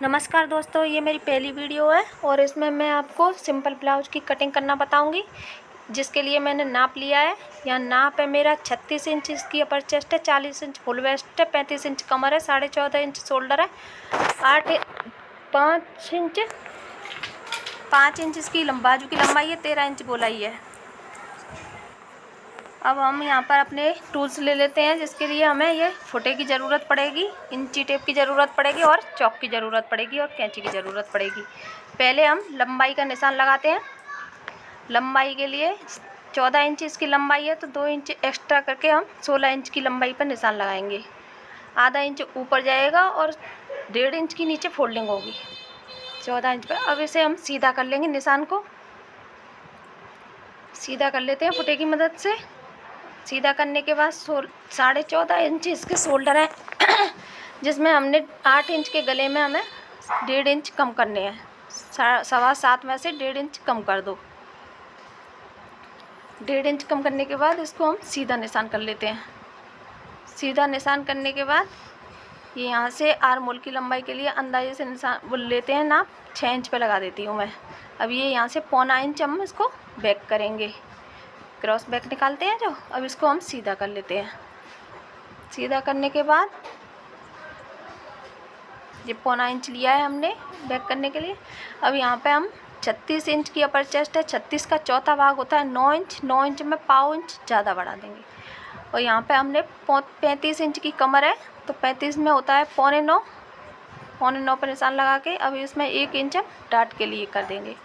नमस्कार दोस्तों, ये मेरी पहली वीडियो है और इसमें मैं आपको सिंपल ब्लाउज की कटिंग करना बताऊंगी, जिसके लिए मैंने नाप लिया है। यहाँ नाप है मेरा 36 इंच इसकी अपर चेस्ट है, 40 इंच फुल वेस्ट है, 35 इंच कमर है, 14.5 इंच शोल्डर है, 5 इंच इसकी बाजू की लंबाई है, 13 इंच गोलाई है। अब हम यहाँ पर अपने टूल्स ले लेते हैं, जिसके लिए हमें ये फुटे की ज़रूरत पड़ेगी, इंची टेप की ज़रूरत पड़ेगी और चॉक की ज़रूरत पड़ेगी और कैंची की ज़रूरत पड़ेगी। पहले हम लंबाई का निशान लगाते हैं। लंबाई के लिए 14 इंच इसकी लंबाई है, तो 2 इंच एक्स्ट्रा करके हम 16 इंच की लंबाई पर निशान लगाएंगे। आधा इंच ऊपर जाएगा और 1.5 इंच की नीचे फोल्डिंग होगी 14 इंच पर। अब इसे हम सीधा कर लेंगे, निशान को सीधा कर लेते हैं फुटे की मदद से। सीधा करने के बाद 14.5 इंच इसके शोल्डर हैं, जिसमें हमने 8 इंच के गले में हमें 1.5 इंच कम करने हैं। 7.25 में से 1.5 इंच कम कर दो। 1.5 इंच कम करने के बाद इसको हम सीधा निशान कर लेते हैं। सीधा निशान करने के बाद ये यहाँ से आर्म होल की लंबाई के लिए अंदाजे से निशान बोल लेते हैं, नाप 6 इंच पे लगा देती हूँ मैं। अब ये यहाँ से 1.25 इंच हम इसको बैक करेंगे, क्रॉस बैक निकालते हैं जो। अब इसको हम सीधा कर लेते हैं। सीधा करने के बाद ये 1.25 इंच लिया है हमने बैक करने के लिए। अब यहाँ पे हम 36 इंच की अपर चेस्ट है, 36 का चौथा भाग होता है 9 इंच। 9 इंच में 0.5 इंच ज़्यादा बढ़ा देंगे। और यहाँ पे हमने 35 इंच की कमर है, तो 35 में होता है 8.25। 8.25 पर निशान लगा के अब इसमें 1 इंच हम डाट के लिए कर देंगे,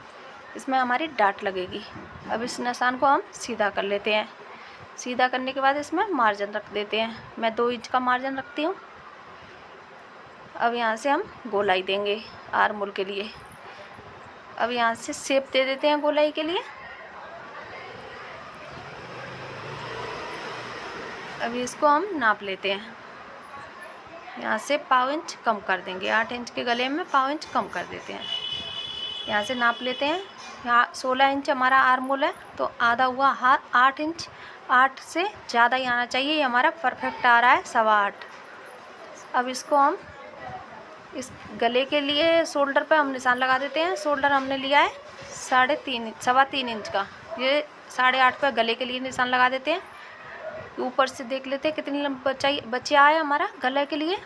इसमें हमारी डाट लगेगी। अब इस निशान को हम सीधा कर लेते हैं। सीधा करने के बाद इसमें मार्जिन रख देते हैं। मैं 2 इंच का मार्जिन रखती हूँ। अब यहाँ से हम गोलाई देंगे आर्म होल के लिए। अब यहाँ से शेप दे देते हैं गोलाई के लिए। अभी इसको हम नाप लेते हैं। यहाँ से 0.5 इंच कम कर देंगे। 8 इंच के गले में 0.5 इंच कम कर देते हैं। यहाँ से नाप लेते हैं। यहाँ 16 इंच हमारा आर्म होल है, तो आधा हुआ हाथ 8 इंच। 8 से ज़्यादा ही आना चाहिए, ये हमारा परफेक्ट आ रहा है 8.25। अब इसको हम इस गले के लिए शोल्डर पे हम निशान लगा देते हैं। शोल्डर हमने लिया है 3.5 इंच का। ये 8.5 पे गले के लिए निशान लगा देते हैं। ऊपर से देख लेते हैं कितनी बचा है हमारा गले के लिए।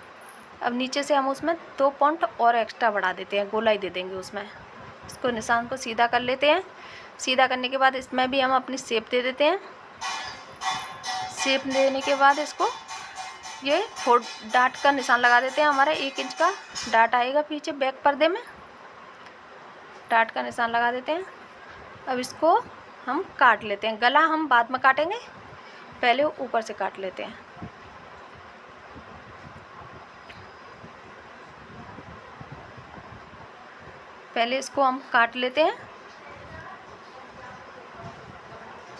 अब नीचे से हम उसमें 2 पॉइंट और एक्स्ट्रा बढ़ा देते हैं, गोलाई दे देंगे उसमें। इसको निशान को सीधा कर लेते हैं। सीधा करने के बाद इसमें भी हम अपनी शेप दे देते हैं। शेप देने के बाद इसको ये डाट का निशान लगा देते हैं। हमारा 1 इंच का डाट आएगा पीछे बैक पर्दे में, डाट का निशान लगा देते हैं। अब इसको हम काट लेते हैं। गला हम बाद में काटेंगे, पहले ऊपर से काट लेते हैं। पहले इसको हम काट लेते हैं।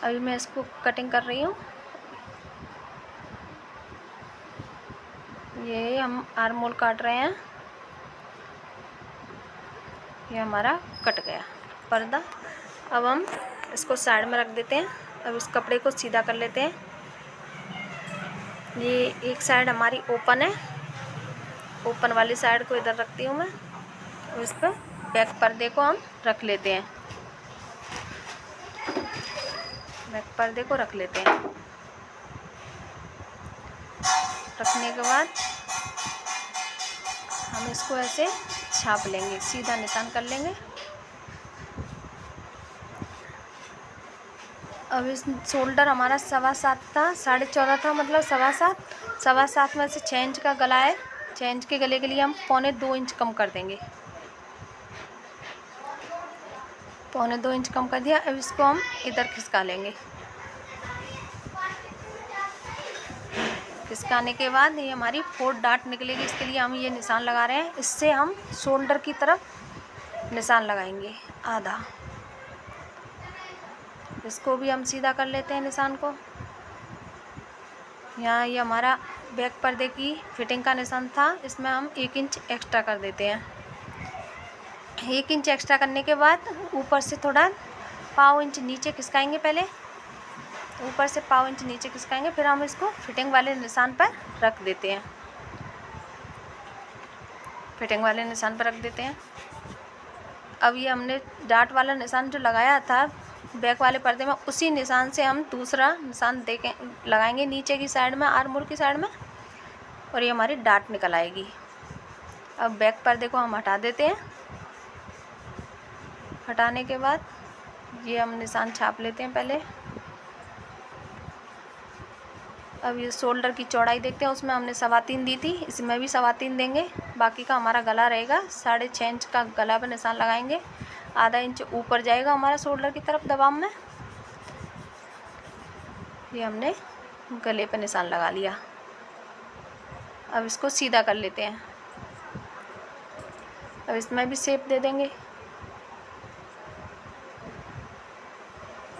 अभी मैं इसको कटिंग कर रही हूँ। ये हम आर्म होल काट रहे हैं। ये हमारा कट गया पर्दा। अब हम इसको साइड में रख देते हैं। अब इस कपड़े को सीधा कर लेते हैं। ये एक साइड हमारी ओपन है, ओपन वाली साइड को इधर रखती हूँ मैं। और इस पर बैक पर्दे को हम रख लेते हैं। बैक पर्दे को रख लेते हैं। रखने के बाद हम इसको ऐसे छाप लेंगे, सीधा निशान कर लेंगे। अब इस शोल्डर हमारा 7.25 था, 14.5 था, मतलब 7.25। 7.25 में से 6 इंच का गला है। 6 इंच के गले के लिए हम 2.25 इंच कम कर देंगे। 2.25 इंच कम कर दिया। अब इसको हम इधर खिसका लेंगे। खिसकाने के बाद ये हमारी 4 डाट निकलेगी। इसके लिए हम ये निशान लगा रहे हैं। इससे हम शोल्डर की तरफ निशान लगाएंगे आधा। इसको भी हम सीधा कर लेते हैं निशान को। यहाँ ये हमारा बैक पर्दे की फिटिंग का निशान था, इसमें हम 1 इंच एक्स्ट्रा कर देते हैं। 1 इंच एक्स्ट्रा करने के बाद ऊपर से थोड़ा 0.5 इंच नीचे खिसकाएंगे। पहले ऊपर से 0.5 इंच नीचे खिसकाएंगे, फिर हम इसको फिटिंग वाले निशान पर रख देते हैं। फिटिंग वाले निशान पर रख देते हैं। अब ये हमने डाट वाला निशान जो लगाया था बैक वाले पर्दे में, उसी निशान से हम दूसरा निशान लगाएंगे नीचे की साइड में, आर्म होल की साइड में, और ये हमारी डाट निकल आएगी। अब बैक पर्दे को हम हटा देते हैं। हटाने के बाद ये हम निशान छाप लेते हैं पहले। अब ये शोल्डर की चौड़ाई देखते हैं, उसमें हमने 3.25 दी थी, इसमें भी 3.25 देंगे। बाकी का हमारा गला रहेगा 6.5 इंच का गला पर निशान लगाएंगे। आधा इंच ऊपर जाएगा हमारा शोल्डर की तरफ दबाव में। ये हमने गले पर निशान लगा लिया। अब इसको सीधा कर लेते हैं। अब इसमें भी शेप दे देंगे।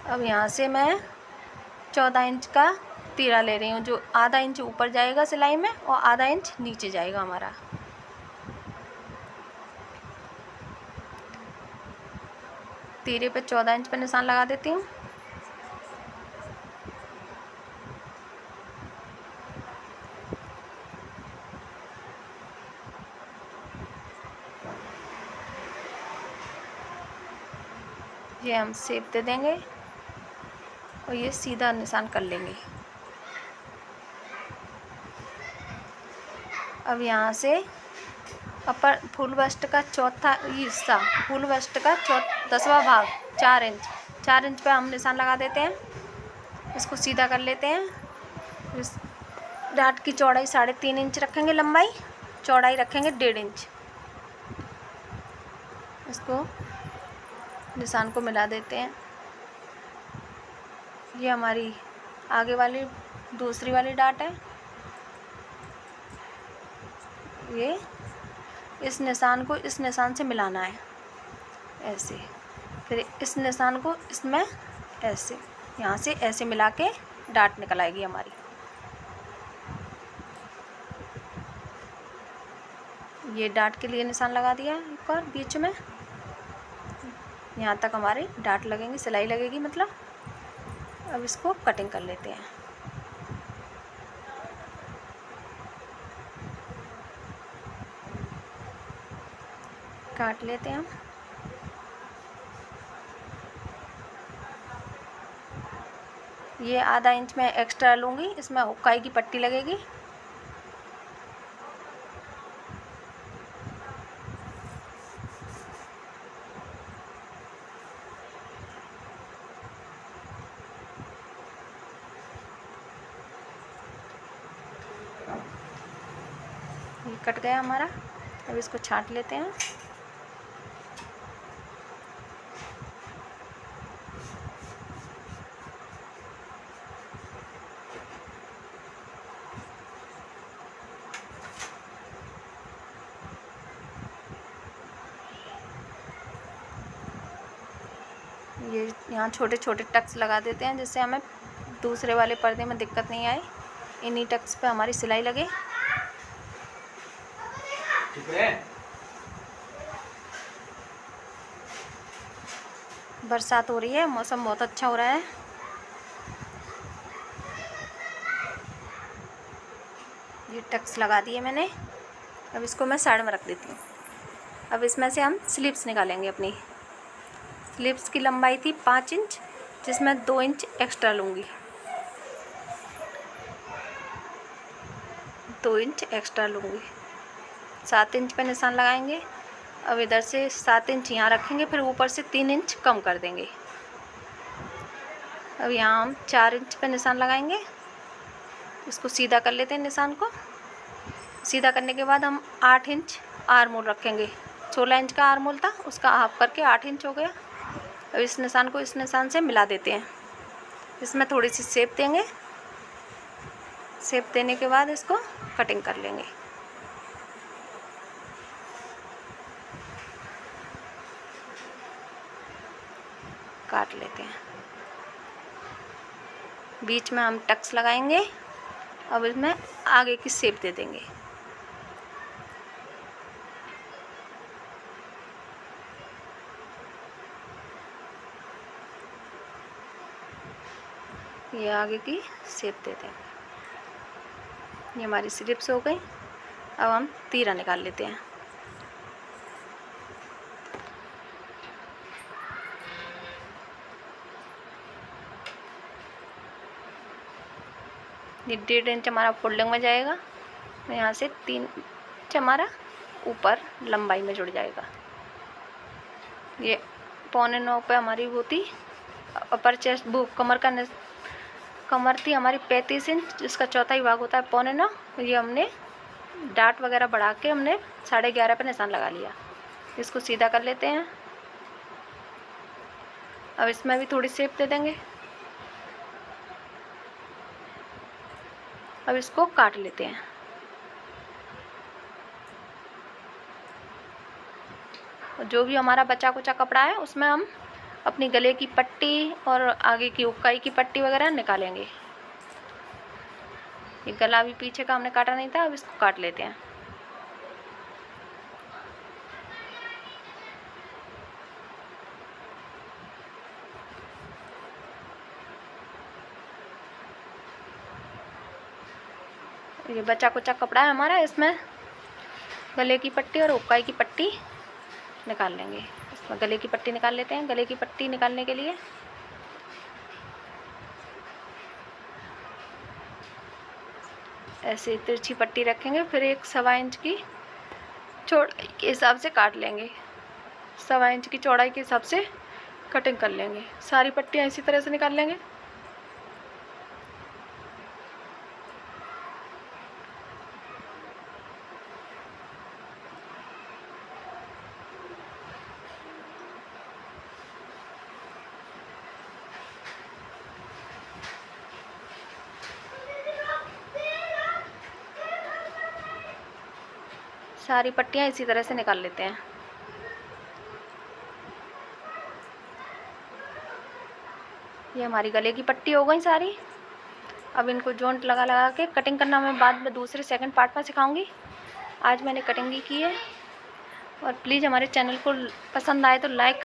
अब यहाँ से मैं 14 इंच का तीरा ले रही हूँ, जो आधा इंच ऊपर जाएगा सिलाई में और आधा इंच नीचे जाएगा हमारा। तीरे पे 14 इंच पे निशान लगा देती हूँ। ये हम शेप दे देंगे और ये सीधा निशान कर लेंगे। अब यहाँ से अपर फुल बस्ट का चौथा हिस्सा, फुल बस्ट का 10वां भाग 4 इंच पे हम निशान लगा देते हैं। इसको सीधा कर लेते हैं। इस डाट की चौड़ाई 3.5 इंच रखेंगे, लंबाई, चौड़ाई रखेंगे 1.5 इंच। इसको निशान को मिला देते हैं। ये हमारी आगे वाली दूसरी वाली डाट है। ये इस निशान को इस निशान से मिलाना है ऐसे, फिर इस निशान को इसमें ऐसे, यहाँ से ऐसे मिला के डाट निकल आएगी हमारी। ये डाट के लिए निशान लगा दिया है एक और बीच में, यहाँ तक हमारी डाट लगेंगी, सिलाई लगेगी मतलब। अब इसको कटिंग कर लेते हैं। काट लेते हैं हम। ये आधा इंच में एक्स्ट्रा लूँगी, इसमें हुक्काई की पट्टी लगेगी। ये कट गया हमारा। अब इसको छांट लेते हैं। ये यहाँ छोटे छोटे टक्स लगा देते हैं, जिससे हमें दूसरे वाले पर्दे में दिक्कत नहीं आए। इन्हीं टक्स पे हमारी सिलाई लगे। बरसात हो रही है, मौसम बहुत अच्छा हो रहा है। ये टक्स लगा दिए मैंने। अब इसको मैं साइड में रख देती हूँ। अब इसमें से हम स्लीव्स निकालेंगे अपनी। स्लीव्स की लंबाई थी 5 इंच, जिसमें 2 इंच एक्स्ट्रा लूँगी। 2 इंच एक्स्ट्रा लूँगी। 7 इंच पे निशान लगाएंगे। अब इधर से 7 इंच यहाँ रखेंगे, फिर ऊपर से 3 इंच कम कर देंगे। अब यहाँ हम 4 इंच पे निशान लगाएंगे। इसको सीधा कर लेते हैं निशान को। सीधा करने के बाद हम 8 इंच आर्म होल रखेंगे। 16 इंच का आर्म होल था, उसका हाफ करके 8 इंच हो गया। अब इस निशान को इस निशान से मिला देते हैं। इसमें थोड़ी सी शेप देंगे। शेप देने के बाद इसको कटिंग कर लेंगे। काट लेते हैं। बीच में हम टक्स लगाएंगे। अब इसमें आगे की शेप दे देंगे। ये आगे की शेप दे देंगे। ये हमारी स्लिप्स हो गई। अब हम तीरा निकाल लेते हैं। ये 1.5 इंच हमारा फोल्डिंग में जाएगा, यहाँ से 3 इंच हमारा ऊपर लंबाई में जुड़ जाएगा। ये 8.25 पे हमारी वो थी अपर चेस्ट, वो कमर थी हमारी 35 इंच, जिसका चौथा ही भाग होता है 8.25। ये हमने डाट वगैरह बढ़ा के हमने 11.5 पे निशान लगा लिया। इसको सीधा कर लेते हैं। अब इसमें भी थोड़ी शेप दे देंगे। अब इसको काट लेते हैं। जो भी हमारा बचा कुचा कपड़ा है उसमें हम अपनी गले की पट्टी और आगे की उक्काई की पट्टी वगैरह निकालेंगे। ये गला भी पीछे का हमने काटा नहीं था, अब इसको काट लेते हैं। ये बचा कुचा कपड़ा है हमारा, इसमें गले की पट्टी और उक्काई की पट्टी निकाल लेंगे। इसमें गले की पट्टी निकाल लेते हैं। गले की पट्टी निकालने के लिए ऐसे तिरछी पट्टी रखेंगे, फिर एक 1.25 इंच की चौड़ाई के हिसाब से काट लेंगे। 1.25 इंच की चौड़ाई के हिसाब से कटिंग कर लेंगे। सारी पट्टियाँ इसी तरह से निकाल लेंगे। सारी पट्टियाँ इसी तरह से निकाल लेते हैं। ये हमारी गले की पट्टी हो गई सारी। अब इनको जॉइंट लगा लगा के कटिंग करना मैं बाद में दूसरे सेकंड पार्ट में सिखाऊंगी। आज मैंने कटिंग ही की है। और प्लीज़ हमारे चैनल को पसंद आए तो लाइक